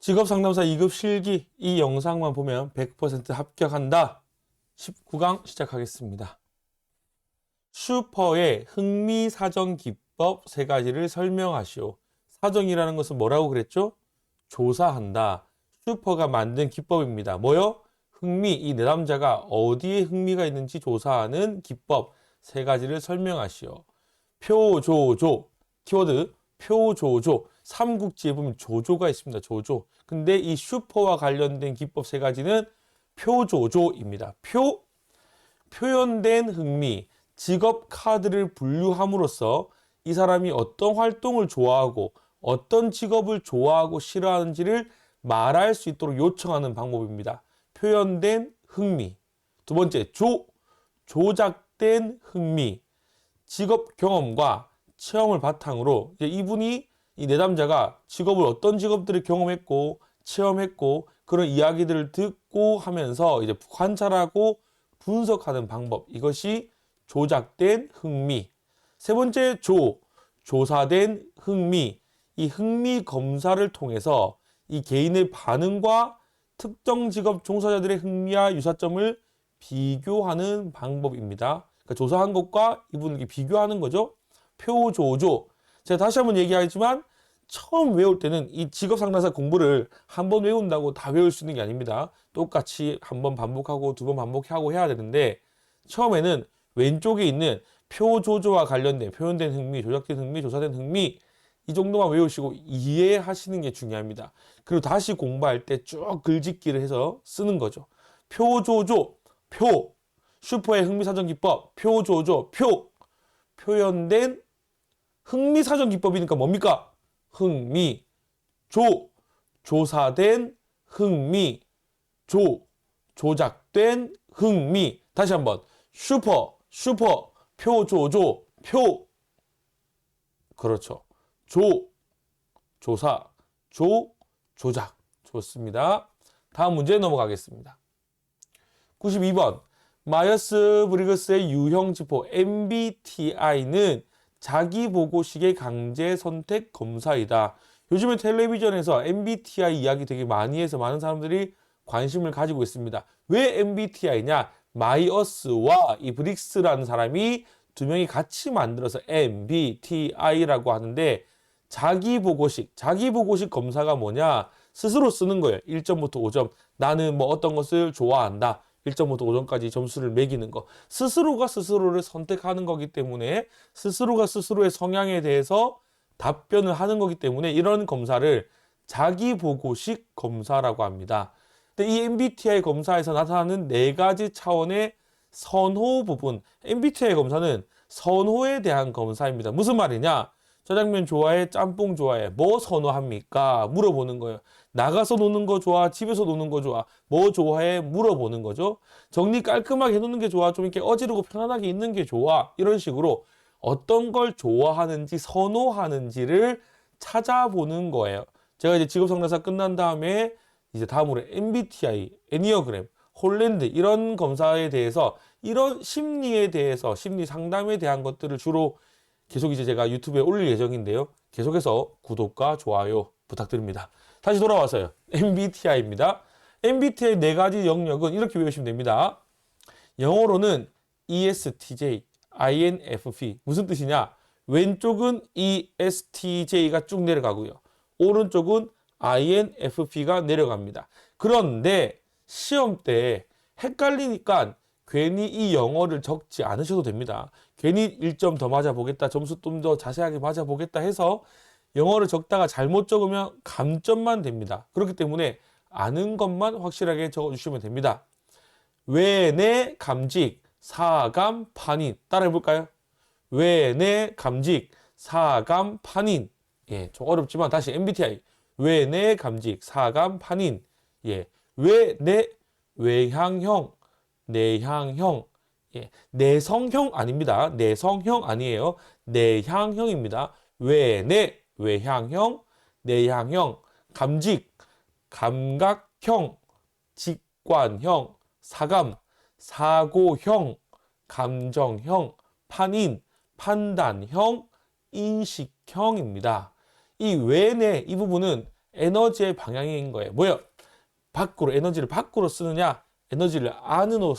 직업상담사 2급 실기 이 영상만 보면 100% 합격한다. 19강 시작하겠습니다. 슈퍼의 흥미사정 기법 3가지를 설명하시오. 사정이라는 것은 뭐라고 그랬죠? 조사한다. 슈퍼가 만든 기법입니다. 뭐요? 흥미, 이 내담자가 어디에 흥미가 있는지 조사하는 기법 3가지를 설명하시오. 표조조, 키워드 표조조, 삼국지에 보면 조조가 있습니다. 조조. 근데 이 슈퍼와 관련된 기법 3가지는 표조조입니다. 표현된 흥미, 직업 카드를 분류함으로써 이 사람이 어떤 활동을 좋아하고 어떤 직업을 좋아하고 싫어하는지를 말할 수 있도록 요청하는 방법입니다. 표현된 흥미. 두 번째, 조작된 흥미. 직업 경험과 체험을 바탕으로 이분이 이 내담자가 직업을 어떤 직업들을 경험했고 체험했고 그런 이야기들을 듣고 하면서 이제 관찰하고 분석하는 방법. 이것이 조작된 흥미. 세 번째, 조사된 흥미. 이 흥미 검사를 통해서 이 개인의 반응과 특정 직업 종사자들의 흥미와 유사점을 비교하는 방법입니다. 그러니까 조사한 것과 이분에게 비교하는 거죠. 표조조. 제가 다시 한번 얘기하지만 처음 외울 때는 이 직업상담사 공부를 한 번 외운다고 다 외울 수 있는 게 아닙니다. 똑같이 한 번 반복하고 2번 반복하고 해야 되는데 처음에는 왼쪽에 있는 표조조와 관련된 표현된 흥미, 조작된 흥미, 조사된 흥미 이 정도만 외우시고 이해하시는 게 중요합니다. 그리고 다시 공부할 때 쭉 글짓기를 해서 쓰는 거죠. 표조조, 슈퍼의 흥미사정기법, 표조조, 표현된 흥미사정기법이니까 뭡니까? 흥미, 조사된 흥미, 조작된 흥미. 다시 한번 슈퍼, 표조조, 그렇죠. 조사, 조작. 좋습니다. 다음 문제 넘어가겠습니다. 92번. 마이어스 브리그스의 유형 지표 MBTI는 자기보고식의 강제 선택 검사이다. 요즘에 텔레비전에서 MBTI 이야기 되게 많이 해서 많은 사람들이 관심을 가지고 있습니다. 왜 MBTI냐? 마이어스와 이 브릭스라는 사람이 두 명이 같이 만들어서 MBTI라고 하는데 자기보고식 검사가 뭐냐? 스스로 쓰는 거예요. 1점부터 5점. 나는 뭐 어떤 것을 좋아한다. 1점부터 5점까지 점수를 매기는 거. 스스로가 스스로를 선택하는 거기 때문에 스스로가 스스로의 성향에 대해서 답변을 하는 거기 때문에 이런 검사를 자기보고식 검사라고 합니다. 근데 이 MBTI 검사에서 나타나는 4가지 차원의 선호 부분. MBTI 검사는 선호에 대한 검사입니다. 무슨 말이냐? 짜장면 좋아해? 짬뽕 좋아해? 뭐 선호합니까? 물어보는 거예요. 나가서 노는 거 좋아? 집에서 노는 거 좋아? 뭐 좋아해? 물어보는 거죠. 정리 깔끔하게 해놓는 게 좋아? 좀 이렇게 어지르고 편안하게 있는 게 좋아? 이런 식으로 어떤 걸 좋아하는지 선호하는지를 찾아보는 거예요. 제가 이제 직업상담사 끝난 다음에 이제 다음으로 MBTI, 애니어그램, 홀랜드 이런 검사에 대해서 이런 심리에 대해서 심리 상담에 대한 것들을 주로 계속 이제 제가 유튜브에 올릴 예정인데요. 계속해서 구독과 좋아요 부탁드립니다. 다시 돌아와서요. MBTI입니다. MBTI 4가지 영역은 이렇게 외우시면 됩니다. 영어로는 ESTJ, INFP. 무슨 뜻이냐? 왼쪽은 ESTJ가 쭉 내려가고요. 오른쪽은 INFP가 내려갑니다. 그런데 시험 때 헷갈리니까 괜히 이 영어를 적지 않으셔도 됩니다. 괜히 1점 더 맞아보겠다, 점수 좀 더 자세하게 맞아보겠다 해서 영어를 적다가 잘못 적으면 감점만 됩니다. 그렇기 때문에 아는 것만 확실하게 적어주시면 됩니다. 외내 감직, 사감, 판인. 따라해볼까요? 외내 감직, 사감, 판인. 예, 좀 어렵지만 다시 MBTI. 외내 감직, 사감, 판인. 예, 외내, 외향형, 내향형, 예, 내성형 아닙니다. 내성형 아니에요. 내향형입니다. 외내, 외향형, 내향형, 감직, 감각형, 직관형, 사감, 사고형, 감정형, 판인, 판단형, 인식형입니다. 이 외내 이 부분은 에너지의 방향인 거예요. 뭐요? 밖으로, 에너지를 밖으로 쓰느냐, 에너지를 안으로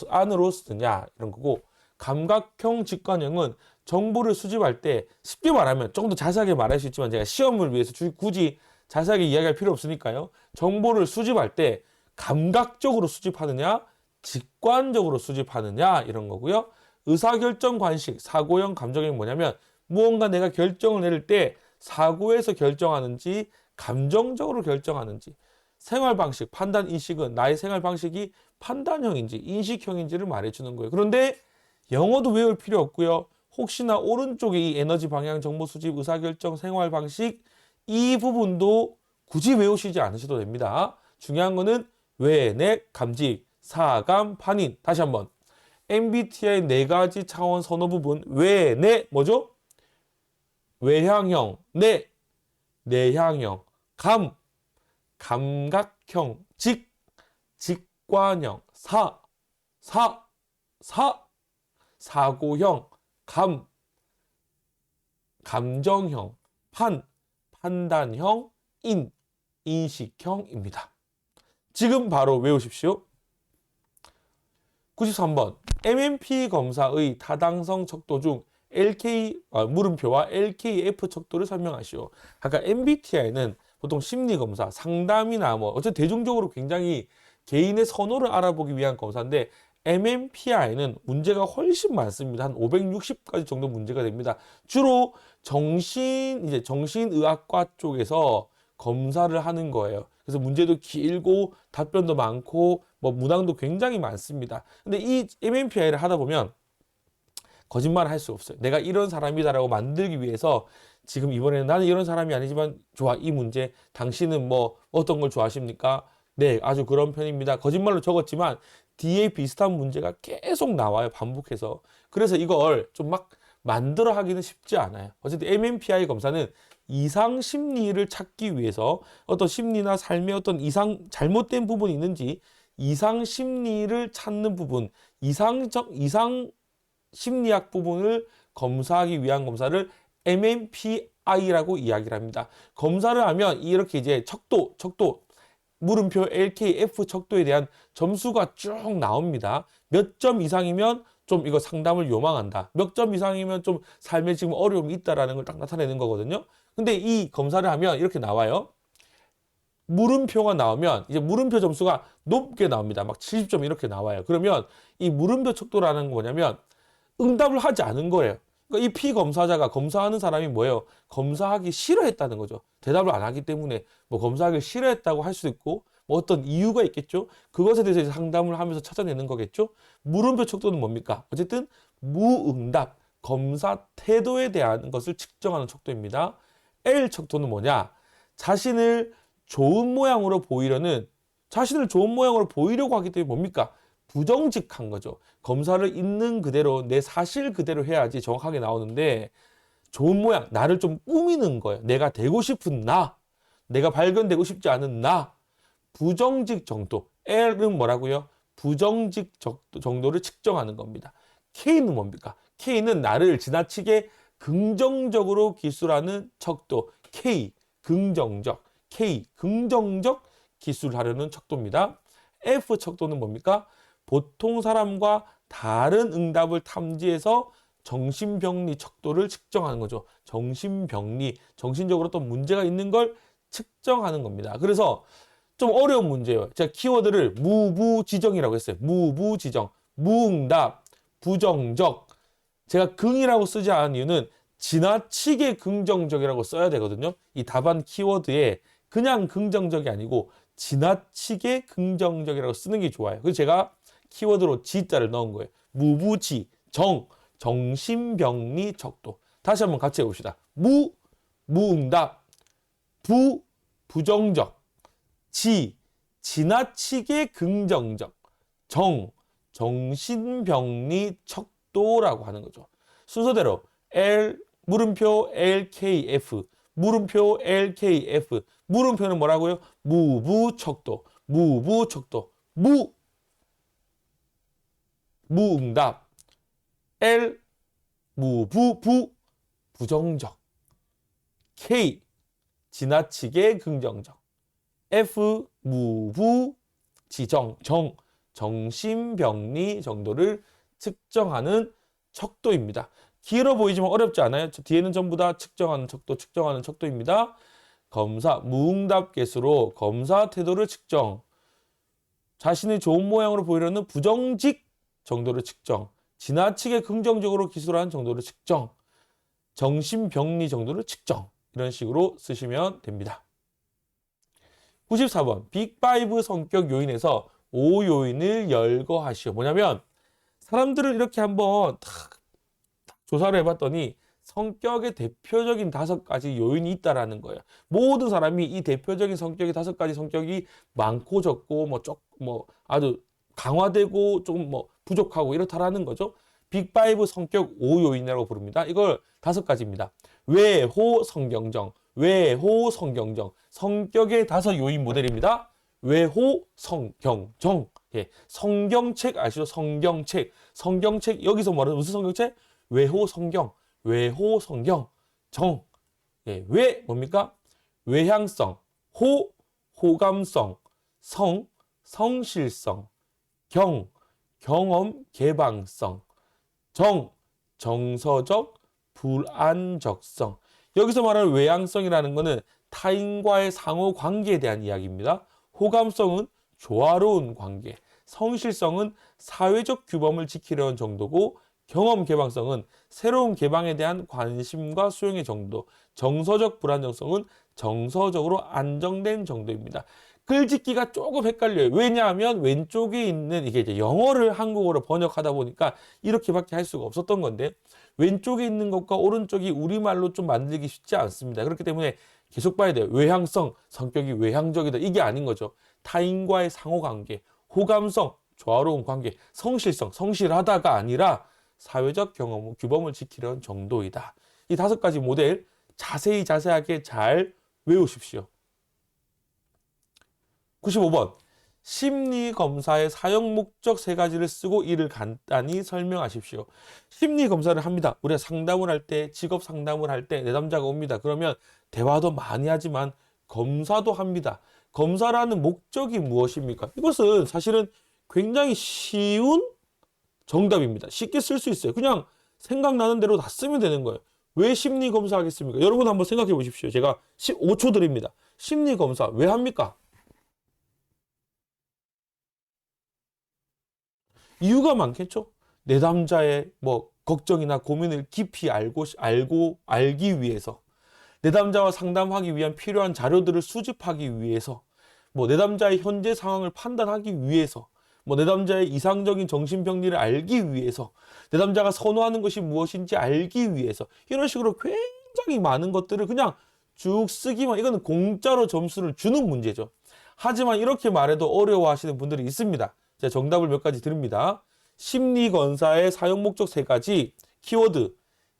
쓰느냐, 이런 거고, 감각형 직관형은 정보를 수집할 때 쉽게 말하면 조금 더 자세하게 말할 수 있지만 제가 시험을 위해서 굳이 자세하게 이야기할 필요 없으니까요. 정보를 수집할 때 감각적으로 수집하느냐, 직관적으로 수집하느냐, 이런 거고요. 의사결정 관식, 사고형 감정이 뭐냐면 무언가 내가 결정을 내릴 때 사고에서 결정하는지 감정적으로 결정하는지, 생활 방식, 판단 인식은 나의 생활 방식이 판단형인지 인식형인지를 말해주는 거예요. 그런데 영어도 외울 필요 없고요. 혹시나 오른쪽에 이 에너지 방향, 정보 수집, 의사결정, 생활 방식 이 부분도 굳이 외우시지 않으셔도 됩니다. 중요한 거는 외내, 감지, 사감, 판인. 다시 한번. MBTI 네 가지 차원 선호 부분 외내 뭐죠? 외향형, 내향형, 감각형, 직관형, 사고형, 감정형, 판단형, 인식형입니다. 지금 바로 외우십시오. 93번 MMP 검사의 타당성 척도 중 물음표와 LKF 척도를 설명하시오. 아까 MBTI는 보통 심리검사, 상담이나 뭐 어쨌든 대중적으로 굉장히 개인의 선호를 알아보기 위한 검사인데 MMPI는 문제가 훨씬 많습니다. 한 560가지 정도 문제가 됩니다. 주로 정신의학과 쪽에서 검사를 하는 거예요. 그래서 문제도 길고 답변도 많고 뭐 문항도 굉장히 많습니다. 근데 이 MMPI를 하다 보면 거짓말을 할 수 없어요. 내가 이런 사람이다라고 만들기 위해서 지금 이번에는 나는 이런 사람이 아니지만 좋아, 이 문제 당신은 뭐 어떤 걸 좋아하십니까? 네, 아주 그런 편입니다. 거짓말로 적었지만 뒤에 비슷한 문제가 계속 나와요. 반복해서. 그래서 이걸 좀 막 만들어 하기는 쉽지 않아요. 어쨌든 MMPI 검사는 이상 심리를 찾기 위해서 어떤 심리나 삶의 어떤 잘못된 부분이 있는지 이상 심리를 찾는 부분, 이상 심리학 부분을 검사하기 위한 검사를 MMPI라고 이야기를 합니다. 검사를 하면 이렇게 이제 척도, 물음표 LKF 척도에 대한 점수가 쭉 나옵니다. 몇 점 이상이면 좀 이거 상담을 요망한다. 몇 점 이상이면 좀 삶에 지금 어려움이 있다라는 걸 딱 나타내는 거거든요. 근데 이 검사를 하면 이렇게 나와요. 물음표가 나오면 이제 물음표 점수가 높게 나옵니다. 막 70점 이렇게 나와요. 그러면 이 물음표 척도라는 건 뭐냐면 응답을 하지 않은 거예요. 그러니까 이 피검사자가 검사하는 사람이 뭐예요? 검사하기 싫어했다는 거죠. 대답을 안 하기 때문에 뭐 검사하기 싫어했다고 할 수도 있고 뭐 어떤 이유가 있겠죠. 그것에 대해서 이제 상담을 하면서 찾아내는 거겠죠. 물음표 척도는 뭡니까? 어쨌든 무응답, 검사 태도에 대한 것을 측정하는 척도입니다. L 척도는 뭐냐? 자신을 좋은 모양으로 보이려고 하기 때문에 뭡니까? 부정직한 거죠. 검사를 있는 그대로 내 사실 그대로 해야지 정확하게 나오는데 좋은 모양, 나를 좀 꾸미는 거예요. 내가 되고 싶은 내가 발견되고 싶지 않은 부정직 정도. L은 뭐라고요? 부정직 정도를 측정하는 겁니다. K는 뭡니까? K는 나를 지나치게 긍정적으로 기술하는 척도. 긍정적 기술하려는 척도입니다. F 척도는 뭡니까? 보통 사람과 다른 응답을 탐지해서 정신병리 척도를 측정하는 거죠. 정신적으로 어떤 문제가 있는 걸 측정하는 겁니다. 그래서 좀 어려운 문제예요. 제가 키워드를 무부지정이라고 했어요. 무부지정, 무응답, 부정적. 제가 긍이라고 쓰지 않은 이유는 지나치게 긍정적이라고 써야 되거든요. 이 답안 키워드에 그냥 긍정적이 아니고 지나치게 긍정적이라고 쓰는 게 좋아요. 그래서 제가 키워드로 지자를 넣은 거예요. 정신병리 척도. 다시 한번 같이 해봅시다. 무응답, 부정적, 지나치게 긍정적, 정신병리 척도라고 하는 거죠. 순서대로 물음표 LKF, 물음표는 뭐라고요? 무부척도, 무응답, 부정적, K, 지나치게 긍정적, F 무부 지정 정신병리 정도를 측정하는 척도입니다. 길어 보이지만 어렵지 않아요. 뒤에는 전부 다 측정하는 척도입니다. 검사 무응답 개수로 검사 태도를 측정. 자신의 좋은 모양으로 보이려는 부정직 정도를 측정. 지나치게 긍정적으로 기술하는 정도를 측정. 정신병리 정도를 측정. 이런 식으로 쓰시면 됩니다. 94번 빅5 성격 요인에서 5요인을 열거하시오. 뭐냐면 사람들을 이렇게 한번 딱 조사를 해봤더니 성격의 대표적인 5가지 요인이 있다라는 거예요. 모든 사람이 이 대표적인 성격의 5가지 성격이 많고 적고 뭐 아주 강화되고 조금 뭐 부족하고 이렇다라는 거죠. 빅5 성격 5요인이라고 부릅니다. 이걸 5가지입니다. 외호 성경정, 외호 성경정, 성격의 5요인 모델입니다. 외호 성경정. 예, 성경책 아시죠? 성경책. 성경책 여기서 말하는 무슨 성경책? 외호 성경. 외호 성경. 정. 예, 외 뭡니까? 외향성. 호 호감성. 성 성실성. 경 경험 개방성. 정 정서적 불안정성. 여기서 말하는 외향성이라는 것은 타인과의 상호 관계에 대한 이야기입니다. 호감성은 조화로운 관계, 성실성은 사회적 규범을 지키려는 정도고 경험 개방성은 새로운 개방에 대한 관심과 수용의 정도, 정서적 불안정성은 정서적으로 안정된 정도입니다. 글짓기가 조금 헷갈려요. 왜냐하면 왼쪽에 있는 이게 이제 영어를 한국어로 번역하다 보니까 이렇게밖에 할 수가 없었던 건데 왼쪽에 있는 것과 오른쪽이 우리말로 좀 만들기 쉽지 않습니다. 그렇기 때문에 계속 봐야 돼요. 외향성, 성격이 외향적이다. 이게 아닌 거죠. 타인과의 상호관계, 호감성, 조화로운 관계, 성실성, 성실하다가 아니라 사회적 경험, 규범을 지키려는 정도이다. 이 5가지 모델 자세하게 잘 외우십시오. 95번 심리검사의 사용 목적 3가지를 쓰고 이를 간단히 설명하십시오. 심리검사를 합니다. 우리가 상담을 할 때, 직업 상담을 할 때 내담자가 옵니다. 그러면 대화도 많이 하지만 검사도 합니다. 검사라는 목적이 무엇입니까? 이것은 사실은 굉장히 쉬운 정답입니다. 쉽게 쓸 수 있어요. 그냥 생각나는 대로 다 쓰면 되는 거예요. 왜 심리검사 하겠습니까? 여러분 한번 생각해 보십시오. 제가 15초 드립니다. 심리검사 왜 합니까? 이유가 많겠죠. 내담자의 뭐 걱정이나 고민을 깊이 알기 위해서, 내담자와 상담하기 위한 필요한 자료들을 수집하기 위해서, 뭐 내담자의 현재 상황을 판단하기 위해서, 뭐 내담자의 이상적인 정신병리를 알기 위해서, 내담자가 선호하는 것이 무엇인지 알기 위해서, 이런 식으로 굉장히 많은 것들을 그냥 쭉 쓰기만, 이거는 공짜로 점수를 주는 문제죠. 하지만 이렇게 말해도 어려워하시는 분들이 있습니다. 제가 정답을 몇 가지 드립니다. 심리검사의 사용 목적 3가지 키워드.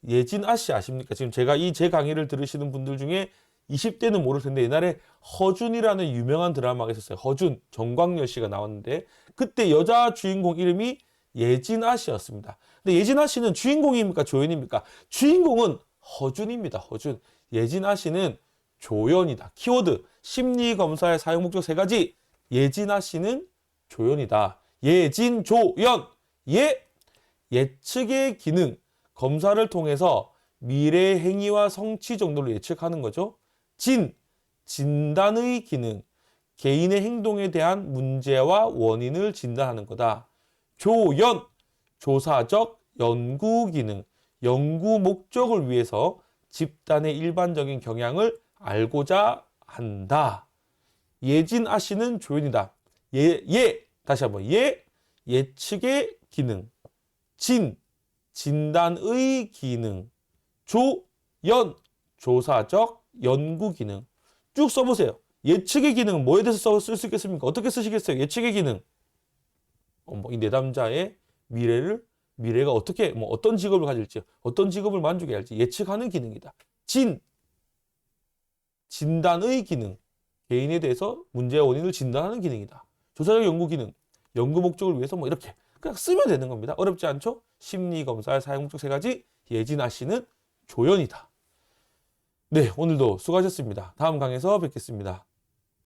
예진아 씨 아십니까? 지금 제가 제 강의를 들으시는 분들 중에 20대는 모를 텐데 옛날에 허준이라는 유명한 드라마가 있었어요. 허준, 정광열 씨가 나왔는데 그때 여자 주인공 이름이 예진아 씨였습니다. 근데 예진아 씨는 주인공입니까? 조연입니까? 주인공은 허준입니다. 허준. 예진아 씨는 조연이다. 키워드. 심리검사의 사용 목적 3가지. 예진아 씨는 조연이다. 예진, 조연. 예측의 기능. 검사를 통해서 미래의 행위와 성취 정도를 예측하는 거죠. 진단의 기능. 개인의 행동에 대한 문제와 원인을 진단하는 거다. 조연, 조사적 연구 기능. 연구 목적을 위해서 집단의 일반적인 경향을 알고자 한다. 예진아 씨는 조연이다. 다시 한번. 예측의 기능. 진단의 기능. 조사적 연구 기능. 쭉 써보세요. 예측의 기능은 뭐에 대해서 쓸 수 있겠습니까? 어떻게 쓰시겠어요? 예측의 기능. 이 내담자의 미래가 어떻게, 어떤 직업을 가질지, 어떤 직업을 만족해야 할지 예측하는 기능이다. 진단의 기능. 개인에 대해서 문제와 원인을 진단하는 기능이다. 조사적 연구 기능. 연구 목적을 위해서 이렇게 그냥 쓰면 되는 겁니다. 어렵지 않죠? 심리검사의 사용 목적 3가지. 예진아 씨는 조연이다. 네, 오늘도 수고하셨습니다. 다음 강에서 뵙겠습니다.